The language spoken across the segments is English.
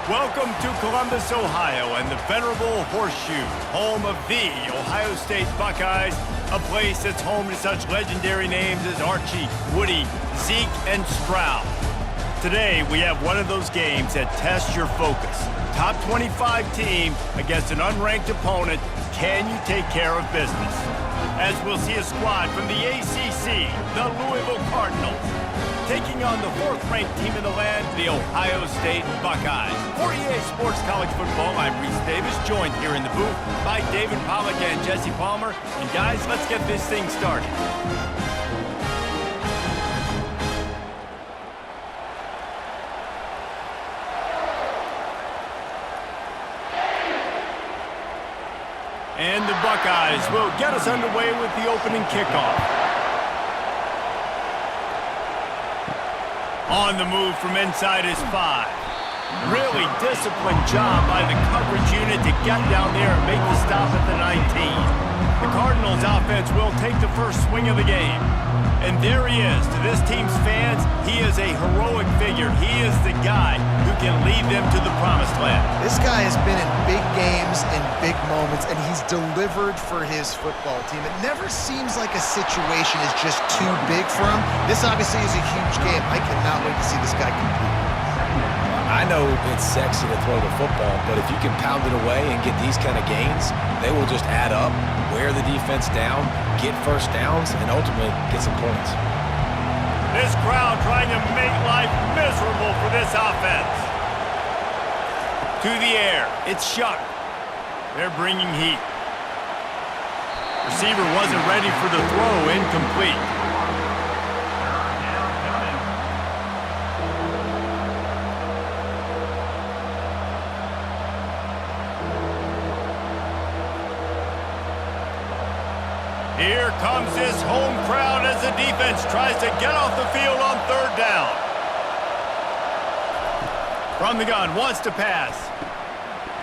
Welcome to Columbus, Ohio, and the venerable Horseshoe, home of the Ohio State Buckeyes, a place that's home to such legendary names as Archie, Woody, Zeke, and Stroud. Today, we have one of those games that tests your focus. Top 25 team against an unranked opponent. Can you take care of business? As we'll see a squad from the ACC, the Louisville Cardinals, taking on the fourth-ranked team in the land, the Ohio State Buckeyes. For EA Sports College Football, I'm Reese Davis, joined here in the booth by David Pollack and Jesse Palmer. And guys, let's get this thing started. And the Buckeyes will get us underway with the opening kickoff. On the move from inside his 5. Really disciplined job by the coverage unit to get down there and make the stop at the 19. The Cardinals offense will take the first swing of the game. And there he is. To this team's fans, he is a heroic figure. He is the guy who can lead them to the promised land. This guy has been in big games and big moments, and he's delivered for his football team. It never seems like a situation is just too big for him. This obviously is a huge game. I cannot wait to see this guy compete. I know it's sexy to throw the football, but if you can pound it away and get these kind of gains, they will just add up, wear the defense down, get first downs, and ultimately get some points. This crowd trying to make life miserable for this offense. To the air, it's Shuck. They're bringing heat. Receiver wasn't ready for the throw, incomplete. Here comes his home crowd as the defense tries to get off the field on third down. From the gun, wants to pass.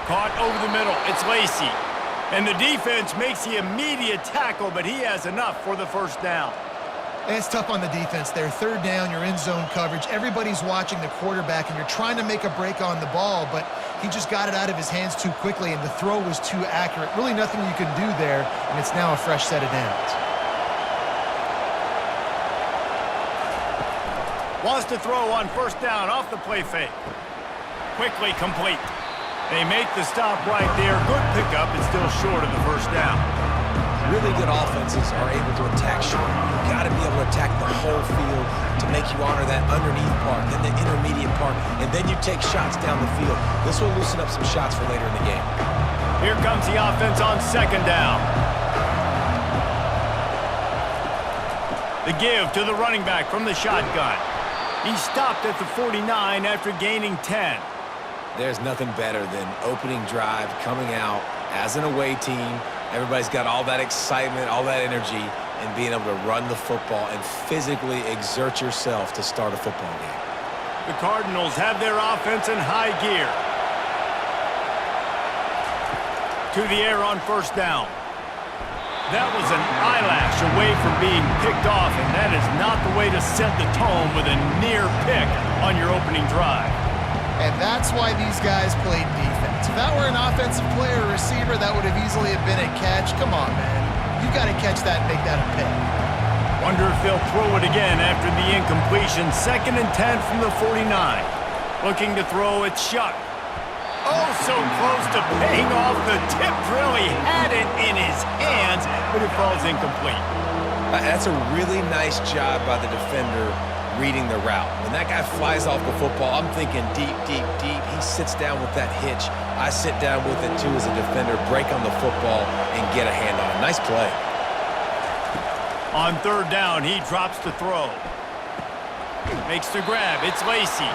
Caught over the middle, it's Lacey. And the defense makes the immediate tackle, but he has enough for the first down. And it's tough on the defense there. Third down, you're in zone coverage. Everybody's watching the quarterback, and you're trying to make a break on the ball, but he just got it out of his hands too quickly, and the throw was too accurate. Really nothing you can do there, and it's now a fresh set of downs. Wants to throw on first down off the play fake. Quickly complete. They make the stop right there. Good pickup. It's still short of the first down. Really good offenses are able to attack short. You've got to be able to attack the whole field to make you honor that underneath part, then the intermediate part, and then you take shots down the field. This will loosen up some shots for later in the game. Here comes the offense on second down. The give to the running back from the shotgun. He stopped at the 49 after gaining 10. There's nothing better than opening drive, coming out as an away team. Everybody's got all that excitement, all that energy, and being able to run the football and physically exert yourself to start a football game. The Cardinals have their offense in high gear. To the air on first down. That was an eyelash away from being picked off, and that is not the way to set the tone with a near pick on your opening drive. And that's why these guys played defense. If that were an offensive player or receiver, that would have easily have been a catch. Come on, man. You got to catch that and make that a pick. Wonder if they'll throw it again after the incompletion. 2nd and 10 from the 49. Looking to throw, it's Shuck. Oh, so close to paying off the tip drill. He had it in his hands, but it falls incomplete. That's a really nice job by the defender reading the route. When that guy flies off the football, I'm thinking deep, deep, deep. He sits down with that hitch. I sit down with it too as a defender, break on the football, and get a hand on it. Nice play. On third down, he drops to throw. Makes the grab. It's Lacey.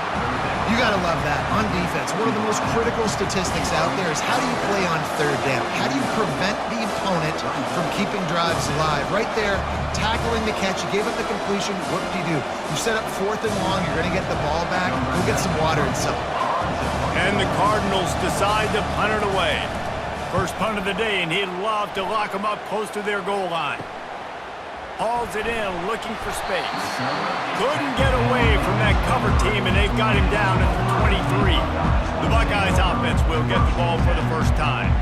You got to love that. On defense, one of the most critical statistics out there is how do you play on third down? How do you prevent the opponent from keeping drives alive? Right there, tackling the catch. You gave up the completion. What do? You set up 4th and long. You're going to get the ball back. Go get some water and something. And the Cardinals decide to punt it away. First punt of the day, and he'd love to lock them up close to their goal line. hauls it in, looking for space. Couldn't get away from that cover team, and they've got him down at the 23. The Buckeyes offense will get the ball for the first time.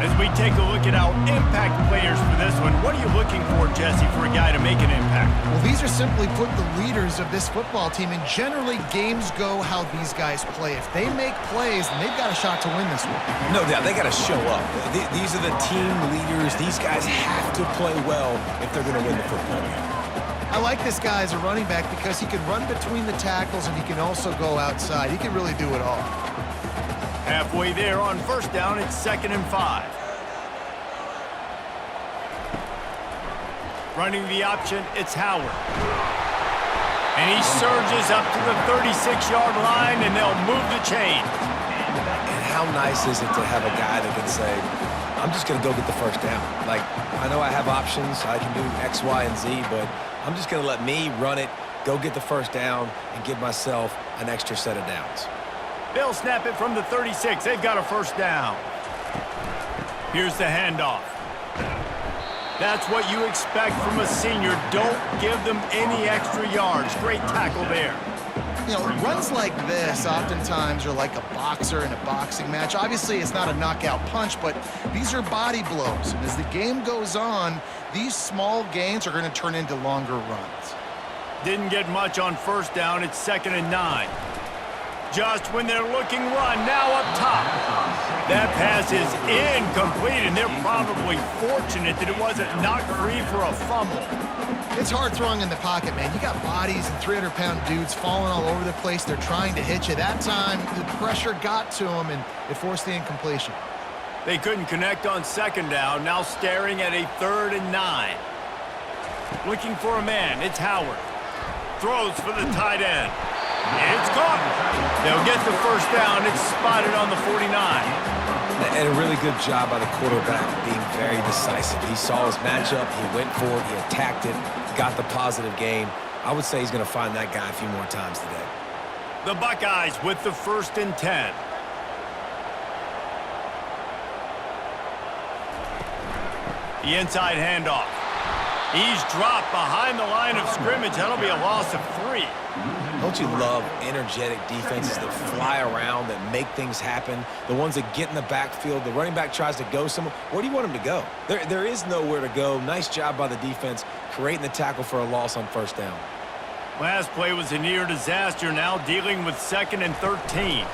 As we take a look at our impact players for this one, what are you looking for, Jesse, for a guy to make an impact? Well, these are simply put the leaders of this football team, and generally games go how these guys play. If they make plays, then they've got a shot to win this one. No doubt, they got to show up. These are the team leaders. These guys have to play well if they're going to win the football game. I like this guy as a running back because he can run between the tackles and he can also go outside. He can really do it all. Halfway there on first down, it's 2nd and 5. Running the option, it's Howard. And he surges up to the 36-yard line, and they'll move the chain. And how nice is it to have a guy that can say, I'm just going to go get the first down. Like, I know I have options. I can do X, Y, and Z, but I'm just going to let me run it, go get the first down, and give myself an extra set of downs. They'll snap it from the 36. They've got a first down. Here's the handoff. That's what you expect from a senior. Don't give them any extra yards. Great tackle there. You know, runs like this oftentimes are like a boxer in a boxing match. Obviously, it's not a knockout punch, but these are body blows. And as the game goes on, these small gains are going to turn into longer runs. Didn't get much on first down. It's 2nd and 9. Just when they're looking run, now up top. That pass is incomplete, and they're probably fortunate that it wasn't knocked free for a fumble. It's hard throwing in the pocket, man. You got bodies and 300-pound dudes falling all over the place. They're trying to hit you. That time, the pressure got to them, and it forced the incompletion. They couldn't connect on 2nd down, now staring at a 3rd and 9. Looking for a man, it's Howard. Throws for the tight end. It's caught. They'll get the first down. It's spotted on the 49. And a really good job by the quarterback being very decisive. He saw his matchup. He went for it. He attacked it. Got the positive gain. I would say he's going to find that guy a few more times today. The Buckeyes with the 1st and 10. The inside handoff. He's dropped behind the line of scrimmage. That'll be a loss of 3. Don't you love energetic defenses that fly around, that make things happen? The ones that get in the backfield, the running back tries to go somewhere. Where do you want him to go? There is nowhere to go. Nice job by the defense, creating the tackle for a loss on first down. Last play was a near disaster, now dealing with 2nd and 13.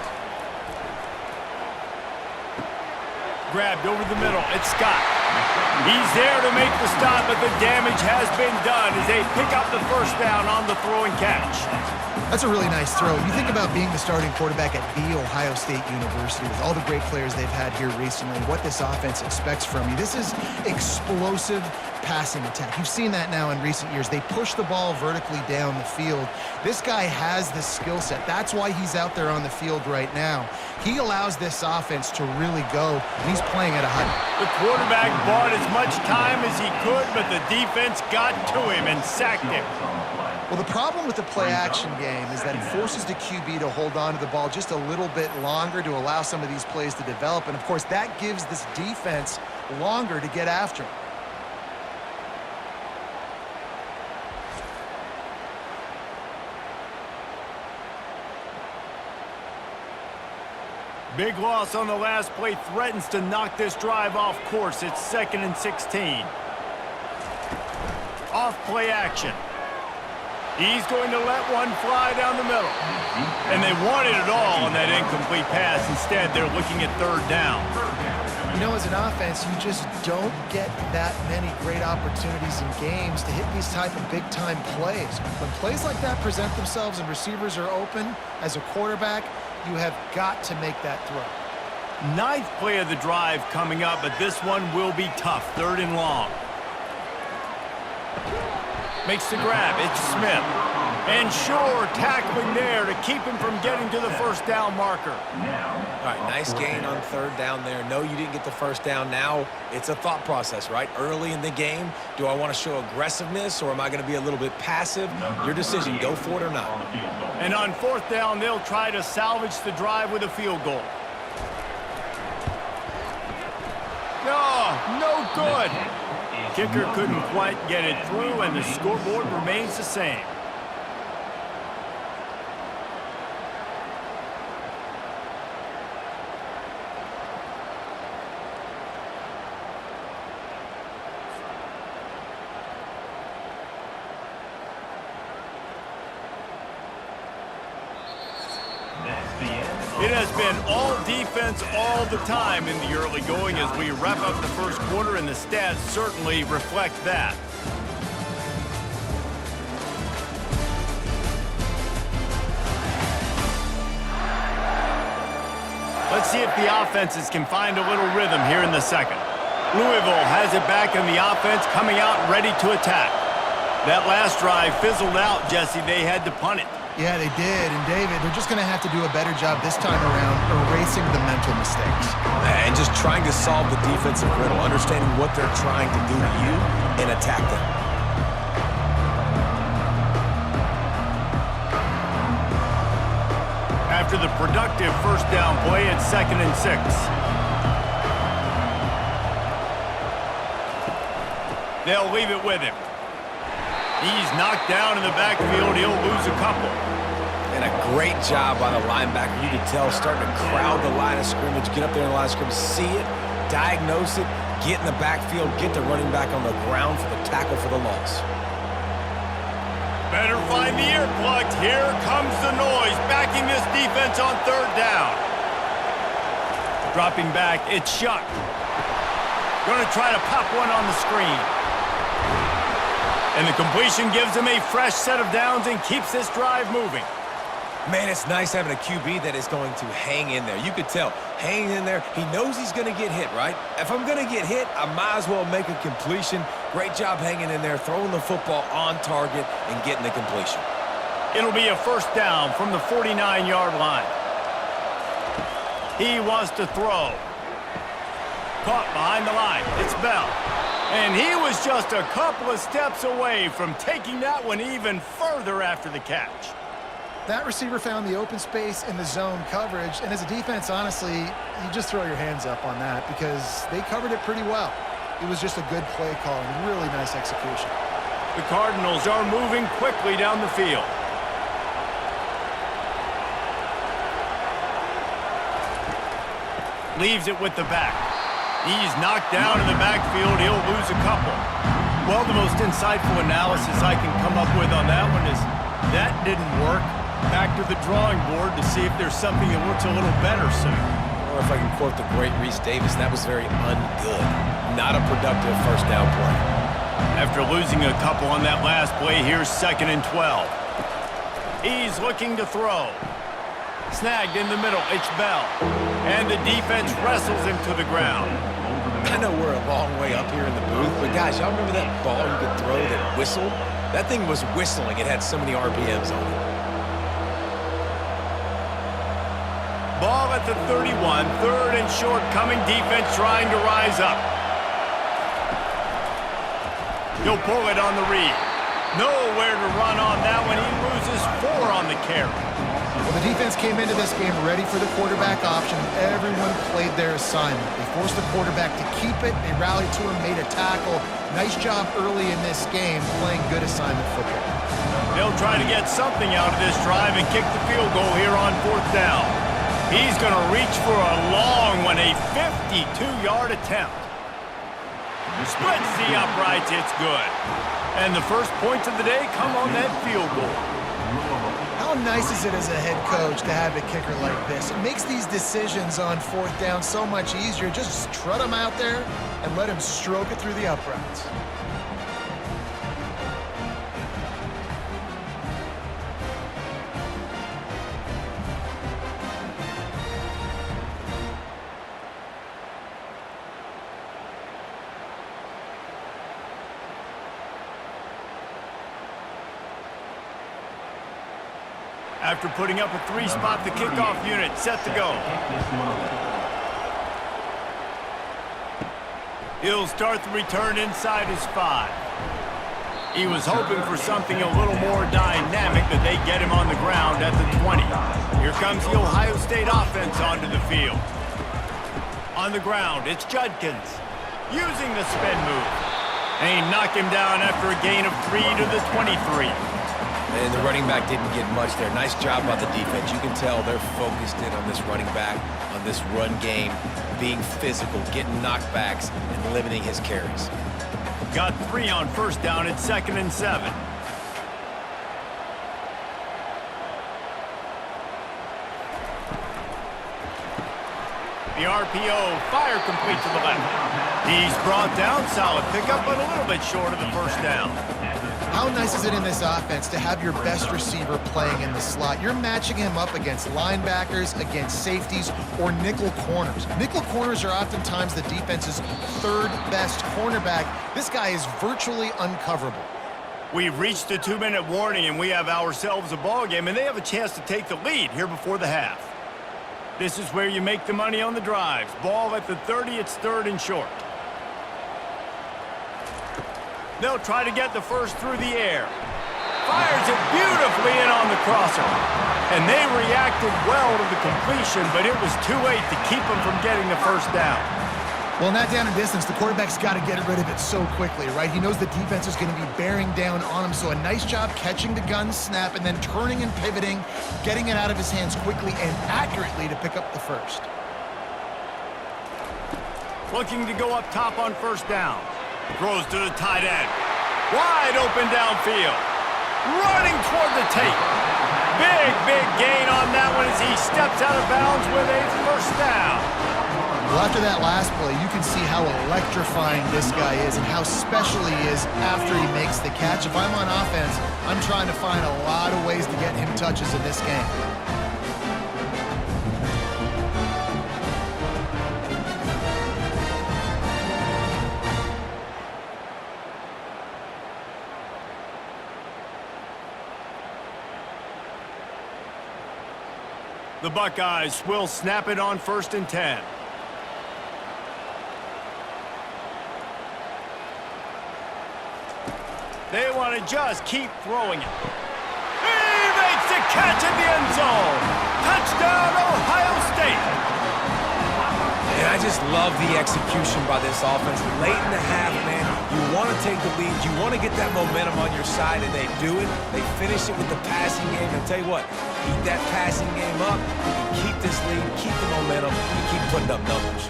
Grabbed over the middle. It's Scott. He's there to make the stop, but the damage has been done as they pick up the first down on the throw and catch. That's a really nice throw. You think about being the starting quarterback at The Ohio State University with all the great players they've had here recently, what this offense expects from you. This is explosive passing attack. You've seen that now in recent years. They push the ball vertically down the field. This guy has the skill set. That's why he's out there on the field right now. He allows this offense to really go, and he's playing at a high. The quarterback bought as much time as he could, but the defense got to him and sacked him. Well, the problem with the play-action game is that it forces the QB to hold on to the ball just a little bit longer to allow some of these plays to develop. And, of course, that gives this defense longer to get after him. Big loss on the last play threatens to knock this drive off course. It's 2nd and 16. Off play action. He's going to let one fly down the middle. And they wanted it all on that incomplete pass. Instead, they're looking at 3rd down. You know, as an offense, you just don't get that many great opportunities in games to hit these type of big-time plays. When plays like that present themselves and receivers are open, as a quarterback, you have got to make that throw. 9th play of the drive coming up, but this one will be tough. 3rd and long. Makes the grab. It's Smith. And sure, tackling there to keep him from getting to the first down marker. All right, nice gain on 3rd down there. No, you didn't get the first down. Now it's a thought process, right? Early in the game, do I want to show aggressiveness or am I going to be a little bit passive? Your decision, go for it or not. And on 4th down, they'll try to salvage the drive with a field goal. No good. kicker couldn't quite get it through, and the scoreboard remains the same. It has been all defense all the time in the early going as we wrap up the first quarter, and the stats certainly reflect that. Let's see if the offenses can find a little rhythm here in the second. Louisville has it back in the offense, coming out ready to attack. That last drive fizzled out, Jesse. They had to punt it. Yeah, they did. And, David, they're just going to have to do a better job this time around erasing the mental mistakes. And just trying to solve the defensive riddle, understanding what they're trying to do to you and attack them. After the productive first down play, it's 2nd and 6. They'll leave it with him. He's knocked down in the backfield. He'll lose a couple. And a great job by the linebacker. You can tell, starting to crowd the line of scrimmage, get up there in the line of scrimmage, see it, diagnose it, get in the backfield, get the running back on the ground for the tackle for the loss. Better find the earplugs. Here comes the noise, backing this defense on 3rd down. Dropping back, it's Shuck. Going to try to pop one on the screen. And the completion gives him a fresh set of downs and keeps this drive moving. Man, it's nice having a QB that is going to hang in there. You could tell, hanging in there, he knows he's going to get hit, right? If I'm going to get hit, I might as well make a completion. Great job hanging in there, throwing the football on target and getting the completion. It'll be a 1st down from the 49-yard line. He wants to throw. Caught behind the line. It's Bell. And he was just a couple of steps away from taking that one even further after the catch. That receiver found the open space in the zone coverage, and as a defense, honestly, you just throw your hands up on that because they covered it pretty well. It was just a good play call and really nice execution. The Cardinals are moving quickly down the field. Leaves it with the back. He's knocked down in the backfield. He'll lose a couple. Well, the most insightful analysis I can come up with on that one is that didn't work. Back to the drawing board to see if there's something that works a little better soon. Or if I can quote the great Reese Davis, that was very ungood. Not a productive 1st down play. After losing a couple on that last play, here's 2nd and 12. He's looking to throw. Snagged in the middle, it's Bell. And the defense wrestles him to the ground. I know we're a long way up here in the booth, but guys, y'all remember that ball you could throw that whistled? That thing was whistling. It had so many RPMs on it. Ball at the 31, 3rd and short, coming defense trying to rise up. He'll pull it on the read. Nowhere to run on that one. He loses 4 on the carry. Well, the defense came into this game ready for the quarterback option. Everyone played their assignment. They forced the quarterback to keep it. They rallied to him, made a tackle. Nice job early in this game playing good assignment football. They'll try to get something out of this drive and kick the field goal here on 4th down. He's going to reach for a long one, a 52-yard attempt. Splits the uprights, it's good. And the first points of the day come on that field goal. How nice is it as a head coach to have a kicker like this? It makes these decisions on 4th down so much easier. Just strut him out there and let him stroke it through the uprights. After putting up a 3-spot, the kickoff unit set to go. He'll start the return inside his 5. He was hoping for something a little more dynamic, but they get him on the ground at the 20. Here comes the Ohio State offense onto the field. On the ground, it's Judkins using the spin move. And he knocked him down after a gain of 3 to the 23. And the running back didn't get much there. Nice job by the defense. You can tell they're focused in on this running back, on this run game, being physical, getting knockbacks, and limiting his carries. Got 3 on first down at 2nd and 7. The RPO, fire complete to the left. He's brought down, solid pickup, but a little bit short of the first down. How nice is it in this offense to have your best receiver playing in the slot? You're matching him up against linebackers, against safeties, or nickel corners. Nickel corners are oftentimes the defense's third best cornerback. This guy is virtually uncoverable. We've reached the 2-minute warning, and we have ourselves a ball game, and they have a chance to take the lead here before the half. This is where you make the money on the drives. Ball at the 30, it's 3rd and short. They'll try to get the first through the air. Fires it beautifully in on the crosser. And they reacted well to the completion, but it was too late to keep them from getting the first down. Well, in that down and distance, the quarterback's got to get rid of it so quickly, right? He knows the defense is going to be bearing down on him, so a nice job catching the gun snap and then turning and pivoting, getting it out of his hands quickly and accurately to pick up the first. Looking to go up top on first down. Throws to the tight end. Wide open downfield. Running toward the tape. Big gain on that one as he steps out of bounds with a first down. Well, after that last play, you can see how electrifying this guy is and how special he is after he makes the catch. If I'm on offense, I'm trying to find a lot of ways to get him touches in this game. The Buckeyes will snap it on 1st and 10. They want to just keep throwing it. He makes the catch in the end zone. Touchdown, Ohio State. And I just love the execution by this offense. Late in the half, man, you want to take the lead. You want to get that momentum on your side, and they do it. They finish it with the passing game. And I'll tell you what, keep that passing game up. You keep this lead, keep the momentum, and keep putting up numbers.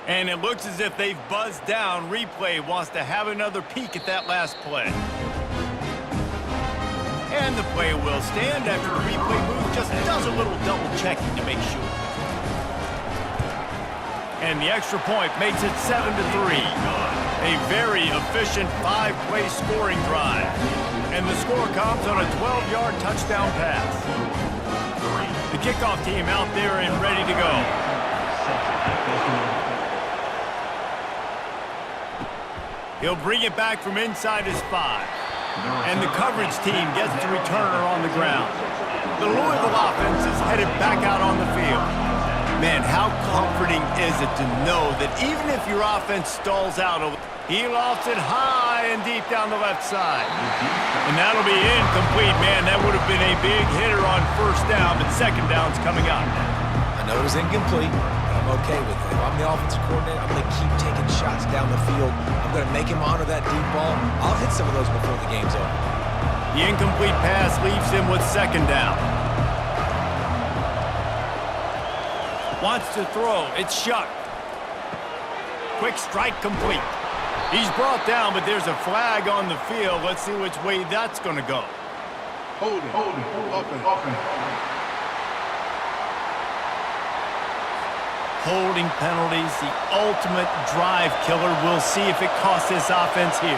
And it looks as if they've buzzed down. Replay wants to have another peek at that last play. And the play will stand after the replay move just does a little double checking to make sure. And the extra point makes it 7-3. A very efficient 5-play scoring drive. And the score comes on a 12-yard touchdown pass. The kickoff team out there and ready to go. He'll bring it back from inside his 5. And the coverage team gets the returner on the ground. The Louisville offense is headed back out on the field. Man, how comforting is it to know that even if your offense stalls out, he lofts it high and deep down the left side. And that'll be incomplete, man. That would have been a big hitter on first down, but second down's coming up. I know it was incomplete, but I'm okay with it. If I'm the offensive coordinator, I'm going to keep taking shots down the field. I'm going to make him honor that deep ball. I'll hit some of those before the game's over. The incomplete pass leaves him with second down. Wants to throw. It's Shuck. Quick strike complete. He's brought down, but there's a flag on the field. Let's see which way that's going to go. Hold it, open. Holding penalties, the ultimate drive killer. We'll see if it costs this offense here.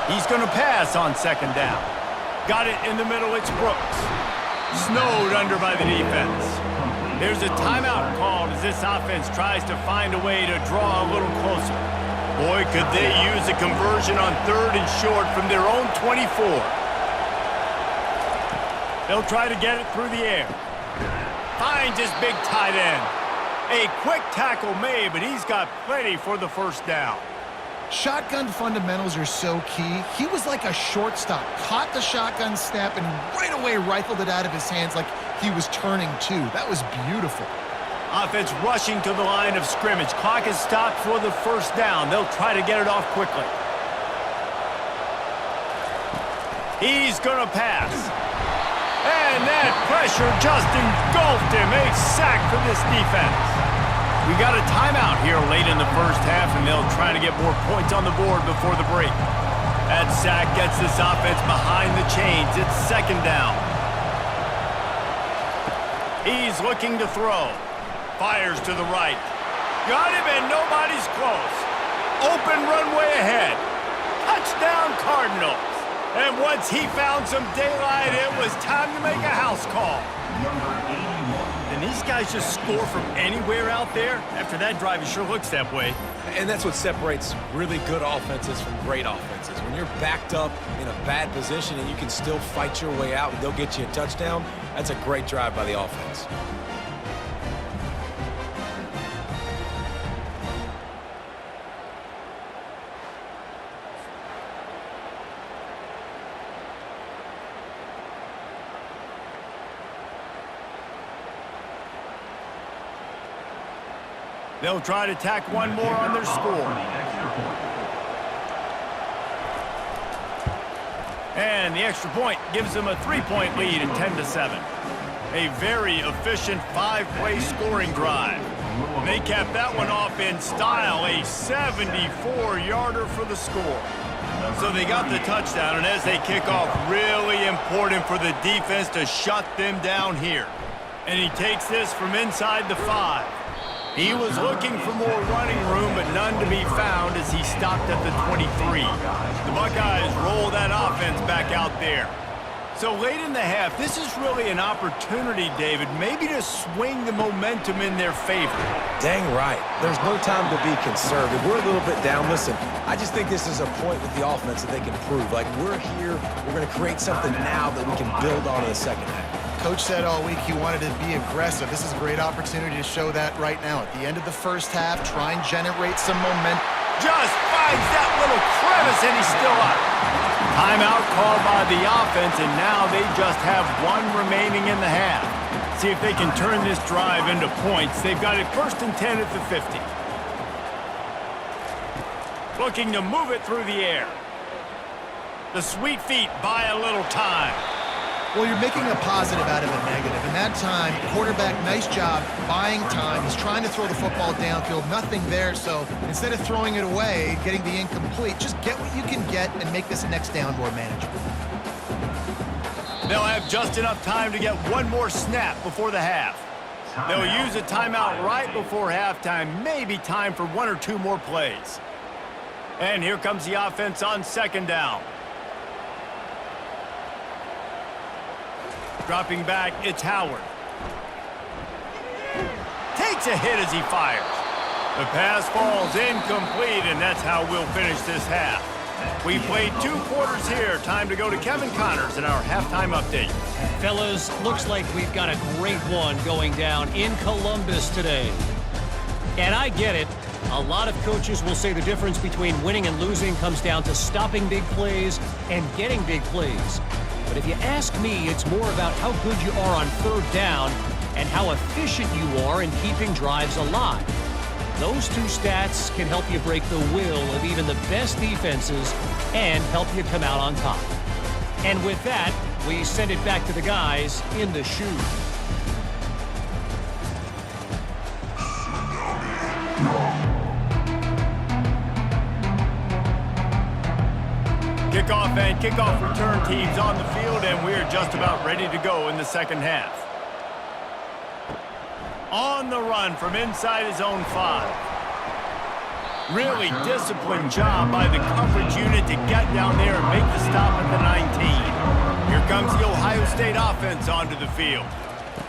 He's going to pass on second down. Got it in the middle, it's Brooks. Snowed under by the defense. There's a timeout called as this offense tries to find a way to draw a little closer. Boy, could they use a conversion on 3rd and short from their own 24. They'll try to get it through the air. Finds his big tight end. A quick tackle made, but he's got plenty for the first down. Shotgun fundamentals are so key. He was like a shortstop. Caught the shotgun snap and right away rifled it out of his hands like he was turning to. That was beautiful. Offense rushing to the line of scrimmage. Clock is stopped for the first down. They'll try to get it off quickly. He's going to pass. And that pressure just engulfed him. A sack for this defense. We got a timeout here late in the first half, and they'll try to get more points on the board before the break. That sack gets this offense behind the chains. It's second down. He's looking to throw. Fires to the right. Got him, and nobody's close. Open runway ahead. Touchdown, Cardinals. And once he found some daylight, it was time to make a house call. And these guys just score from anywhere out there? After that drive, it sure looks that way. And that's what separates really good offenses from great offenses. When you're backed up in a bad position and you can still fight your way out and they'll get you a touchdown, that's a great drive by the offense. They'll try to tack one more on their score. And the extra point gives them a 3-point lead at 10-7. A very efficient 5-play scoring drive. They capped that one off in style, a 74-yarder for the score. So they got the touchdown, and as they kick off, really important for the defense to shut them down here. And he takes this from inside the 5. He was looking for more running room, but none to be found as he stopped at the 23. The Buckeyes roll that offense back out there. So late in the half, this is really an opportunity, David, maybe to swing the momentum in their favor. Dang right. There's no time to be conservative. We're a little bit down. Listen, I just think this is a point with the offense that they can prove. Like, we're here, we're going to create something now that we can build on in the second half. Coach said all week he wanted to be aggressive. This is a great opportunity to show that right now. At the end of the first half, try and generate some momentum. Just finds that little crevice, and he's still up. Timeout called by the offense, and now they just have one remaining in the half. See if they can turn this drive into points. They've got it 1st and 10 at the 50. Looking to move it through the air. The sweet feet buy a little time. Well, you're making a positive out of a negative. In that time, quarterback, nice job buying time. He's trying to throw the football downfield. Nothing there, so instead of throwing it away, getting the incomplete, just get what you can get and make this next down more manageable. They'll have just enough time to get one more snap before the half. They'll use a timeout right before halftime. Maybe time for 1 or 2 more plays. And here comes the offense on second down. Dropping back, it's Howard. Takes a hit as he fires. The pass falls incomplete, and that's how we'll finish this half. We played 2 quarters here. Time to go to Kevin Connors in our halftime update. Fellas, looks like we've got a great one going down in Columbus today. And I get it. A lot of coaches will say the difference between winning and losing comes down to stopping big plays and getting big plays. But if you ask me, it's more about how good you are on 3rd down and how efficient you are in keeping drives alive. Those 2 stats can help you break the will of even the best defenses and help you come out on top. And with that, we send it back to the guys in the shoe. Kickoff and kickoff return teams on the field, and we're just about ready to go in the second half. On the run from inside his own 5. Really disciplined job by the coverage unit to get down there and make the stop at the 19. Here comes the Ohio State offense onto the field.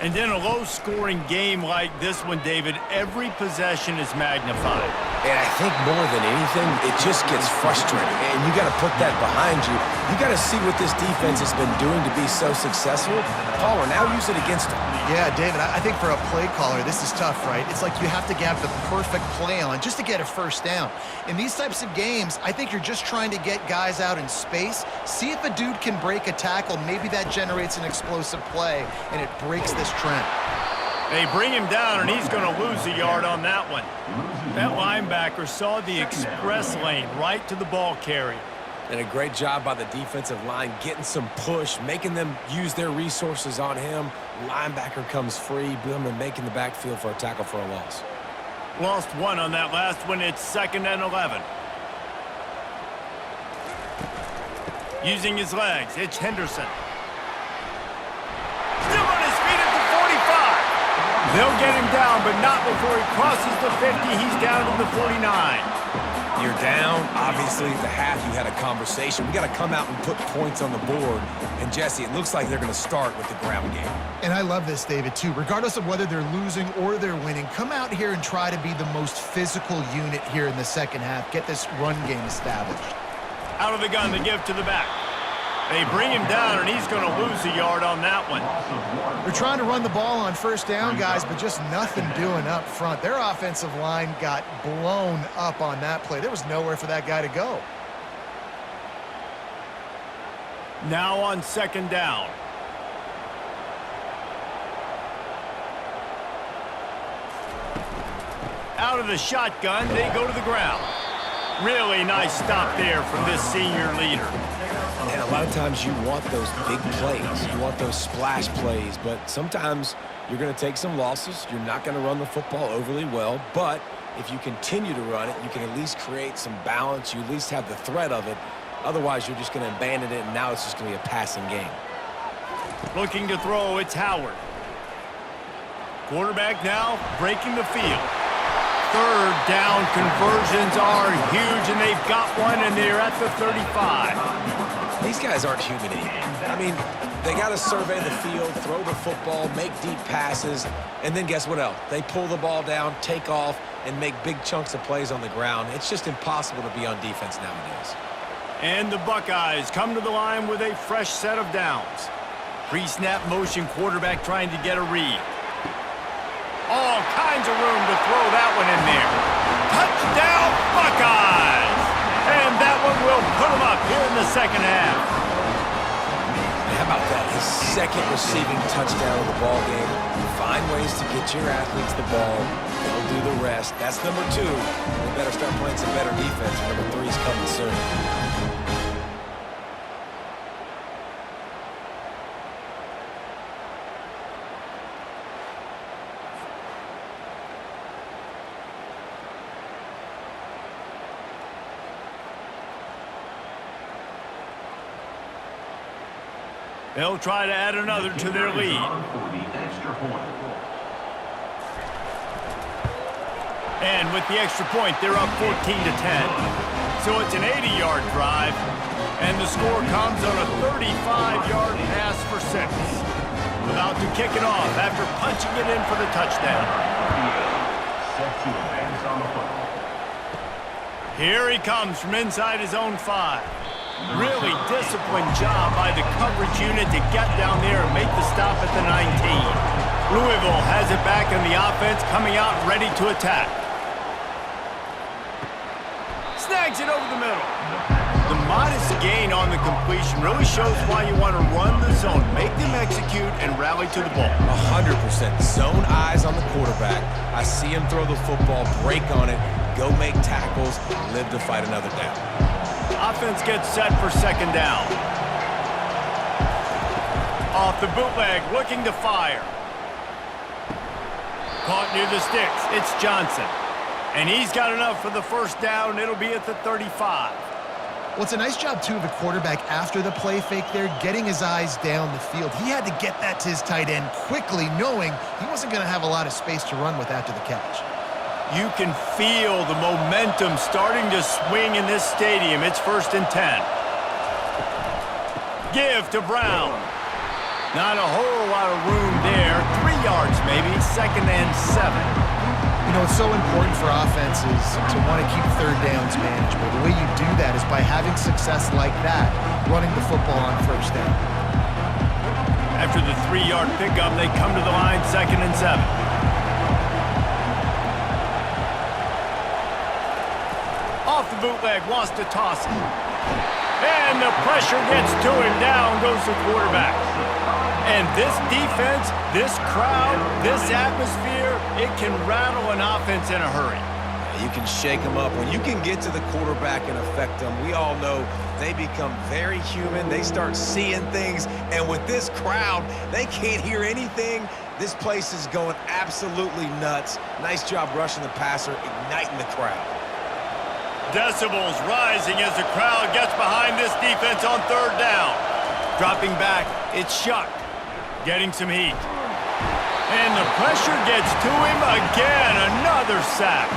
And in a low-scoring game like this one, David, every possession is magnified. And I think more than anything, it just gets frustrating. And you got to put that behind you. You got to see what this defense has been doing to be so successful. Caller, now use it against them. Yeah, David, I think for a play caller, this is tough, right? It's like you have to have the perfect play on just to get a first down. In these types of games, I think you're just trying to get guys out in space, see if a dude can break a tackle. Maybe that generates an explosive play, and it breaks this trend. They bring him down, and he's going to lose a yard on that one. That linebacker saw the express lane right to the ball carrier. And a great job by the defensive line getting some push, making them use their resources on him. Linebacker comes free, boom, and making the backfield for a tackle for a loss. Lost one on that last one. It's 2nd and 11. Using his legs, it's Henderson. Still on his feet at the 45. They'll get him down, but not before he crosses the 50. He's down to the 49. You're down. Obviously, at the half, you had a conversation. We got to come out and put points on the board. And, Jesse, it looks like they're going to start with the ground game. And I love this, David, too. Regardless of whether they're losing or they're winning, come out here and try to be the most physical unit here in the second half. Get this run game established. Out of the gun to give to the back. They bring him down, and he's going to lose a yard on that one. They're trying to run the ball on first down, guys, but just nothing doing up front. Their offensive line got blown up on that play. There was nowhere for that guy to go. Now on 2nd down. Out of the shotgun, they go to the ground. Really nice stop there from this senior leader. And a lot of times you want those big plays. You want those splash plays, but sometimes you're going to take some losses. You're not going to run the football overly well, but if you continue to run it, you can at least create some balance. You at least have the threat of it. Otherwise, you're just going to abandon it, and now it's just going to be a passing game. Looking to throw, it's Howard. Quarterback now breaking the field. 3rd down conversions are huge, and they've got one, and they're at the 35. These guys aren't human anymore. I mean, they got to survey the field, throw the football, make deep passes, and then guess what else? They pull the ball down, take off, and make big chunks of plays on the ground. It's just impossible to be on defense nowadays. And the Buckeyes come to the line with a fresh set of downs. Pre-snap motion quarterback trying to get a read. All kinds of room to throw that one in there. Touchdown, Buckeyes! And that one will put them up here in the second half. How about that? His 2nd receiving touchdown of the ball game. Find ways to get your athletes the ball. They'll do the rest. That's number 2. We better start playing some better defense. Number 3's coming soon. They'll try to add another to their lead. And with the extra point, they're up 14 to 10. So it's an 80-yard drive, and the score comes on a 35-yard pass for 6. About to kick it off after punching it in for the touchdown. Here he comes from inside his own 5. Really disciplined job by the coverage unit to get down there and make the stop at the 19. Louisville has it back in the offense, coming out ready to attack. Snags it over the middle. The modest gain on the completion really shows why you want to run the zone, make them execute, and rally to the ball. 100%. Zone eyes on the quarterback. I see him throw the football, break on it, go make tackles, live to fight another down. Offense gets set for 2nd down. Off the bootleg, looking to fire. Caught near the sticks. It's Johnson. And he's got enough for the first down. It'll be at the 35. Well, it's a nice job, too, of the quarterback after the play fake there, getting his eyes down the field. He had to get that to his tight end quickly, knowing he wasn't going to have a lot of space to run with after the catch. You can feel the momentum starting to swing in this stadium. It's 1st and 10. Give to Brown. Not a whole lot of room there. 3 yards maybe. 2nd and 7. You know, it's so important for offenses to want to keep third downs manageable. The way you do that is by having success like that, running the football on first down. After the 3-yard pickup, they come to the line, 2nd and 7. Off the bootleg, wants to toss it. And the pressure gets to him. Down goes the quarterback. And this defense, this crowd, this atmosphere, it can rattle an offense in a hurry. You can shake them up. When you can get to the quarterback and affect them, we all know they become very human. They start seeing things. And with this crowd, they can't hear anything. This place is going absolutely nuts. Nice job rushing the passer, igniting the crowd. Decibels rising as the crowd gets behind this defense on 3rd down. Dropping back, it's Shuck, getting some heat. And the pressure gets to him again, another sack.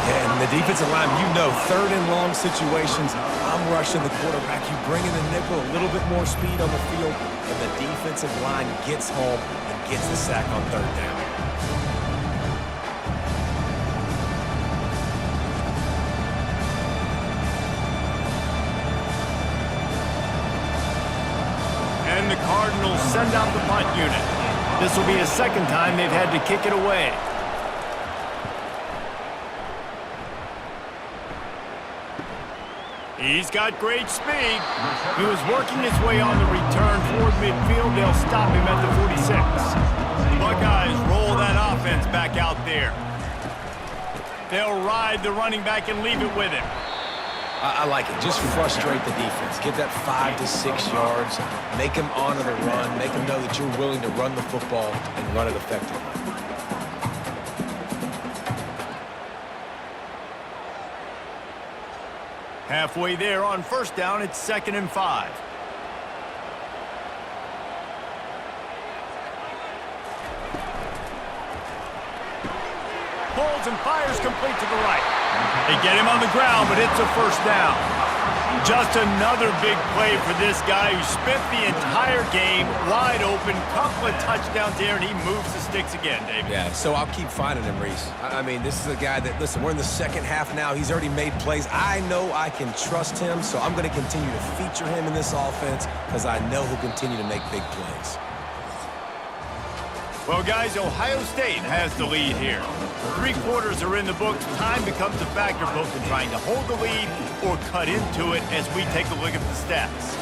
Yeah, and the defensive line, you know, 3rd and long situations, I'm rushing the quarterback. You bring in the nickel, a little bit more speed on the field, and the defensive line gets home and gets the sack on 3rd down. And the Cardinals send out the punt unit. This will be the 2nd time they've had to kick it away. He's got great speed. He was working his way on the return toward midfield. They'll stop him at the 46. The Buckeyes roll that offense back out there. They'll ride the running back and leave it with him. I like it. Just frustrate the defense. Get that 5 to 6 yards. Make them honor the run. Make them know that you're willing to run the football and run it effectively. Halfway there on 1st down, it's 2nd and 5. Pulls and fires complete to the right. They get him on the ground, but it's a 1st down. Just another big play for this guy who spent the entire game wide open. Couple of touchdowns there, and he moves the sticks again, David. Yeah, so I'll keep finding him, Reese. I mean, this is a guy that, listen, we're in the 2nd half now. He's already made plays. I know I can trust him, so I'm going to continue to feature him in this offense because I know he'll continue to make big plays. Well, guys, Ohio State has the lead here. 3 quarters are in the books. Time becomes a factor both in trying to hold the lead or cut into it as we take a look at the stats.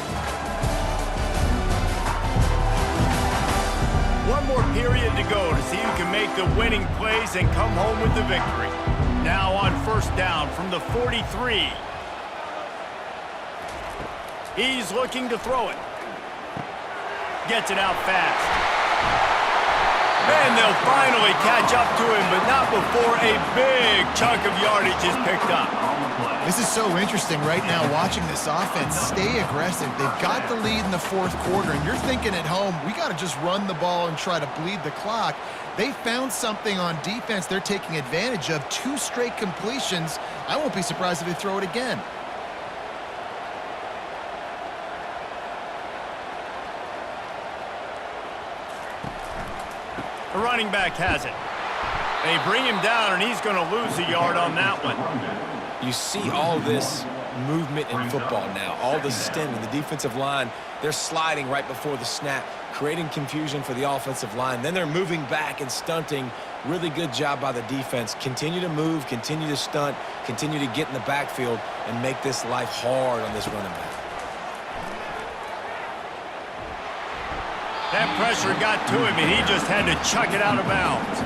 One more period to go to see who can make the winning plays and come home with the victory. Now on 1st down from the 43. He's looking to throw it. Gets it out fast. And they'll finally catch up to him, but not before a big chunk of yardage is picked up. This is so interesting right now watching this offense stay aggressive. They've got the lead in the 4th quarter, and you're thinking at home, we got to just run the ball and try to bleed the clock. They found something on defense they're taking advantage of. 2 straight completions. I won't be surprised if they throw it again. The running back has it. They bring him down, and he's going to lose a yard on that one. You see all this movement in football now, all the stemming, the defensive line, they're sliding right before the snap, creating confusion for the offensive line. Then they're moving back and stunting. Really good job by the defense. Continue to move, continue to stunt, continue to get in the backfield and make this life hard on this running back. That pressure got to him, and he just had to chuck it out of bounds.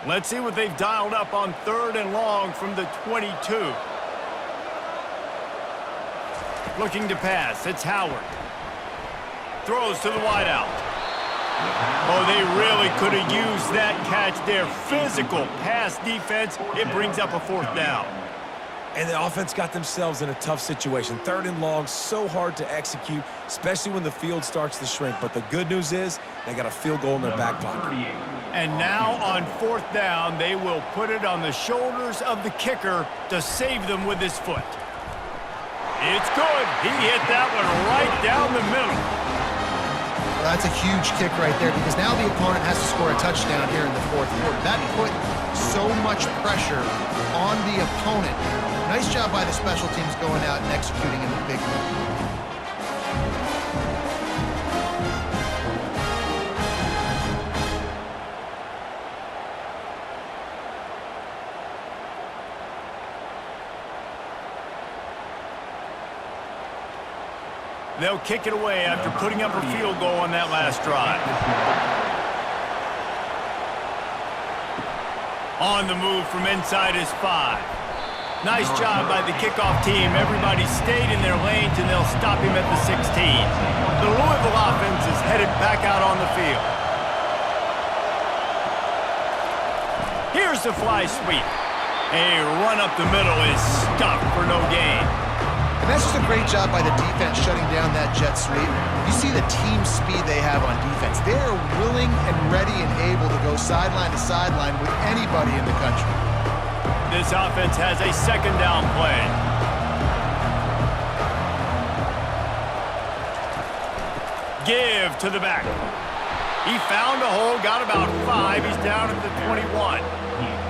Let's see what they've dialed up on 3rd and long from the 22. Looking to pass, it's Howard. Throws to the wideout. Oh, they really could have used that catch there. Physical pass defense. It brings up a 4th down. And the offense got themselves in a tough situation. 3rd and long, so hard to execute, especially when the field starts to shrink. But the good news is they got a field goal in their back pocket. And now on 4th down, they will put it on the shoulders of the kicker to save them with his foot. It's good. He hit that one right down the middle. Well, that's a huge kick right there because now the opponent has to score a touchdown here in the 4th quarter. That put so much pressure on the opponent. Nice job by the special teams going out and executing in the big one. They'll kick it away after putting up a field goal on that last drive. On the move from inside his 5. Nice job by the kickoff team. Everybody stayed in their lanes, and they'll stop him at the 16. The Louisville offense is headed back out on the field. Here's the fly sweep. A run up the middle is stuffed for no gain. And that's just a great job by the defense shutting down that jet sweep. You see the team speed they have on defense. They're willing and ready and able to go sideline to sideline with anybody in the country. This offense has a 2nd down play. Give to the back. He found a hole, got about 5. He's down at the 21.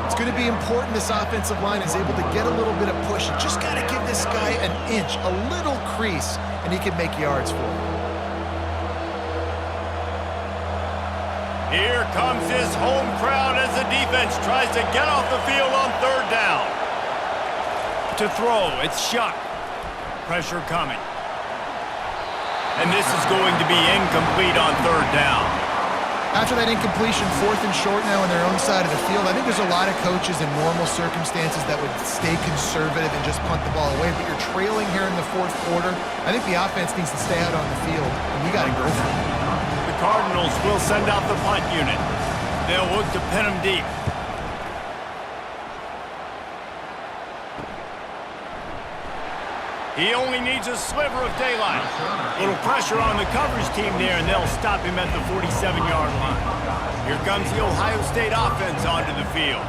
It's going to be important this offensive line is able to get a little bit of push. You just got to give this guy an inch, a little crease, and he can make yards for you. Here comes his home crowd as the defense tries to get off the field on 3rd down. To throw, it's Shuck. Pressure coming. And this is going to be incomplete on 3rd down. After that incompletion, 4th and short now on their own side of the field, I think there's a lot of coaches in normal circumstances that would stay conservative and just punt the ball away. But you're trailing here in the 4th quarter. I think the offense needs to stay out on the field, and you got to go for it. The Cardinals will send out the punt unit. They'll look to pin him deep. He only needs a sliver of daylight. Little pressure on the coverage team there, and they'll stop him at the 47-yard line. Here comes the Ohio State offense onto the field.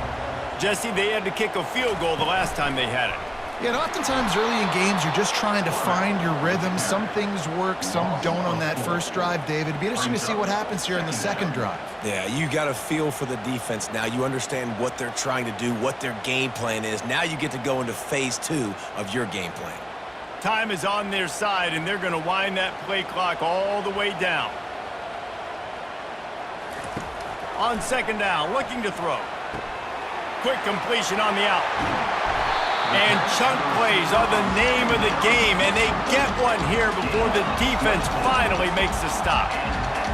Jesse, they had to kick a field goal the last time they had it. Yeah, and oftentimes early in games, you're just trying to find your rhythm. Some things work, some don't on that first drive, David. It'd be interesting to see what happens here in the 2nd drive. Yeah, you got a feel for the defense now. You understand what they're trying to do, what their game plan is. Now you get to go into phase 2 of your game plan. Time is on their side, and they're going to wind that play clock all the way down. On 2nd down, looking to throw. Quick completion on the out. And chunk plays are the name of the game, and they get one here before the defense finally makes the stop.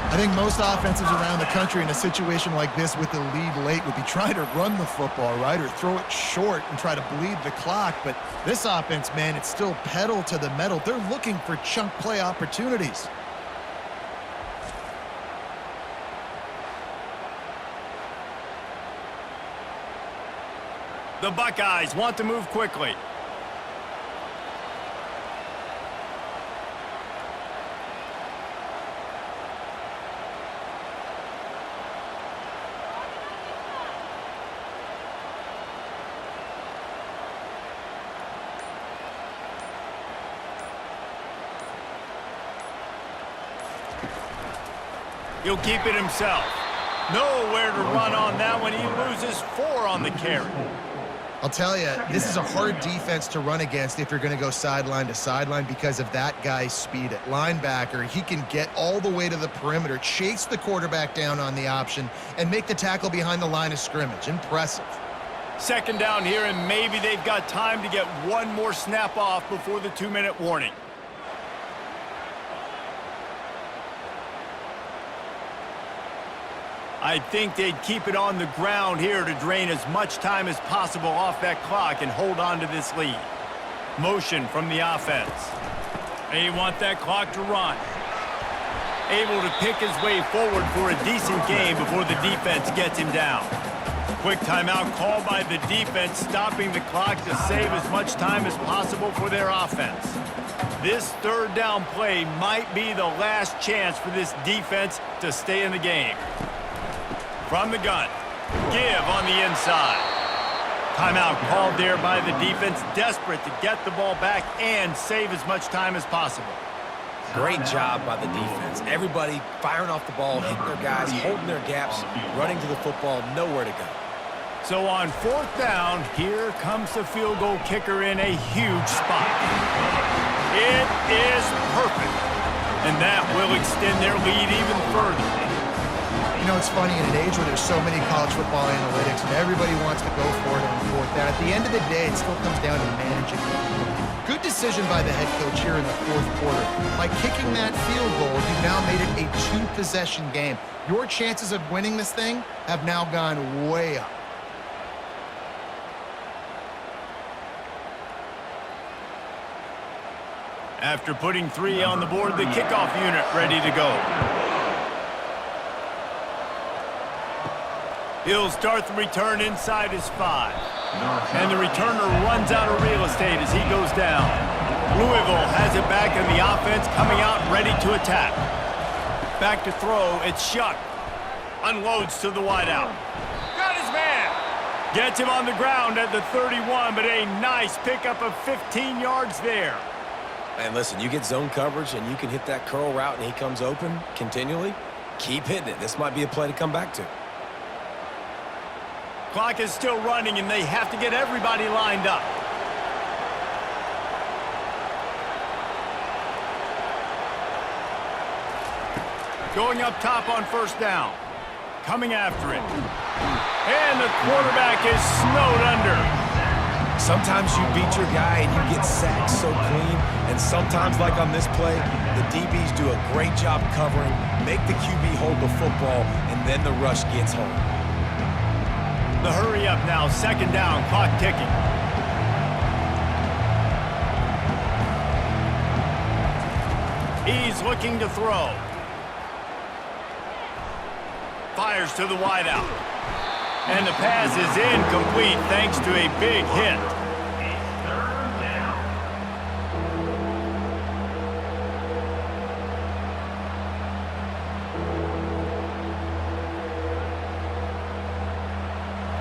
I think most offenses around the country in a situation like this with the lead late would be trying to run the football, right, or throw it short and try to bleed the clock. But this offense, man, it's still pedal to the metal. They're looking for chunk play opportunities. The Buckeyes want to move quickly. He'll keep it himself. Nowhere to run on that one. He loses 4 on the carry. I'll tell you, this is a hard defense to run against if you're going to go sideline to sideline because of that guy's speed at linebacker. He can get all the way to the perimeter, chase the quarterback down on the option, and make the tackle behind the line of scrimmage. Impressive. 2nd down here, and maybe they've got time to get one more snap off before the 2-minute warning. I think they'd keep it on the ground here to drain as much time as possible off that clock and hold on to this lead. Motion from the offense. They want that clock to run. Able to pick his way forward for a decent game before the defense gets him down. quick timeout called by the defense, stopping the clock to save as much time as possible for their offense. This third down play might be the last chance for this defense to stay in the game. From the gun, give on the inside. Timeout called there by the defense, desperate to get the ball back and save as much time as possible. Great job by the defense. Everybody firing off the ball, hitting their guys, holding their gaps, running to the football, nowhere to go. So on fourth down, here comes the field goal kicker in a huge spot. It is perfect, and that will extend their lead even further. You know, it's funny, in an age where there's so many college football analytics and everybody wants to go for it on fourth down, at the end of the day, it still comes down to managing. Good decision by the head coach here in the fourth quarter. By kicking that field goal, you've now made it a two-possession game. Your chances of winning this thing have now gone way up. After putting 3 on the board, the kickoff unit ready to go. He'll start the return inside his 5. And the returner runs out of real estate as he goes down. Louisville has it back in the offense, coming out ready to attack. Back to throw, it's Shuck. Unloads to the wideout. Got his man. Gets him on the ground at the 31, but a nice pickup of 15 yards there. And listen, you get zone coverage and you can hit that curl route and he comes open continually, keep hitting it. This might be a play to come back to. Clock is still running, and they have to get everybody lined up. Going up top on first down. Coming after it. And the quarterback is snowed under. Sometimes you beat your guy and you get sacked so clean, and sometimes, like on this play, the DBs do a great job covering, make the QB hold the football, and then the rush gets home. The hurry up now, second down, clock ticking. He's looking to throw. Fires to the wideout. And the pass is incomplete thanks to a big hit.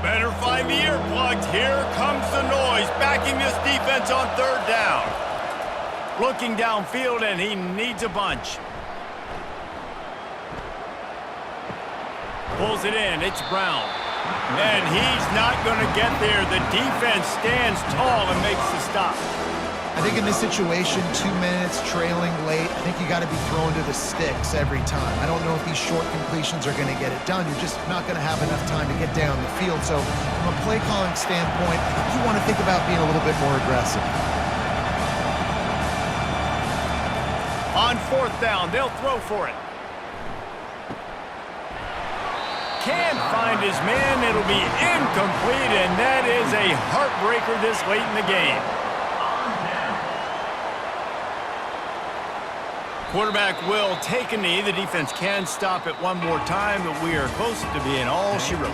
Better find the earplugs. Here comes the noise, backing this defense on third down. Looking downfield, and he needs a bunch. Pulls it in. It's Brown. And he's not going to get there. The defense stands tall and makes the stop. I think in this situation, 2 minutes, trailing late, I think you got to be thrown to the sticks every time. I don't know if these short completions are going to get it done. You're just not going to have enough time to get down the field. So from a play calling standpoint, you want to think about being a little bit more aggressive. On fourth down, they'll throw for it. Can't find his man. It'll be incomplete, and that is a heartbreaker this late in the game. Quarterback will take a knee. The defense can stop it one more time, but we are close to being all she wrote.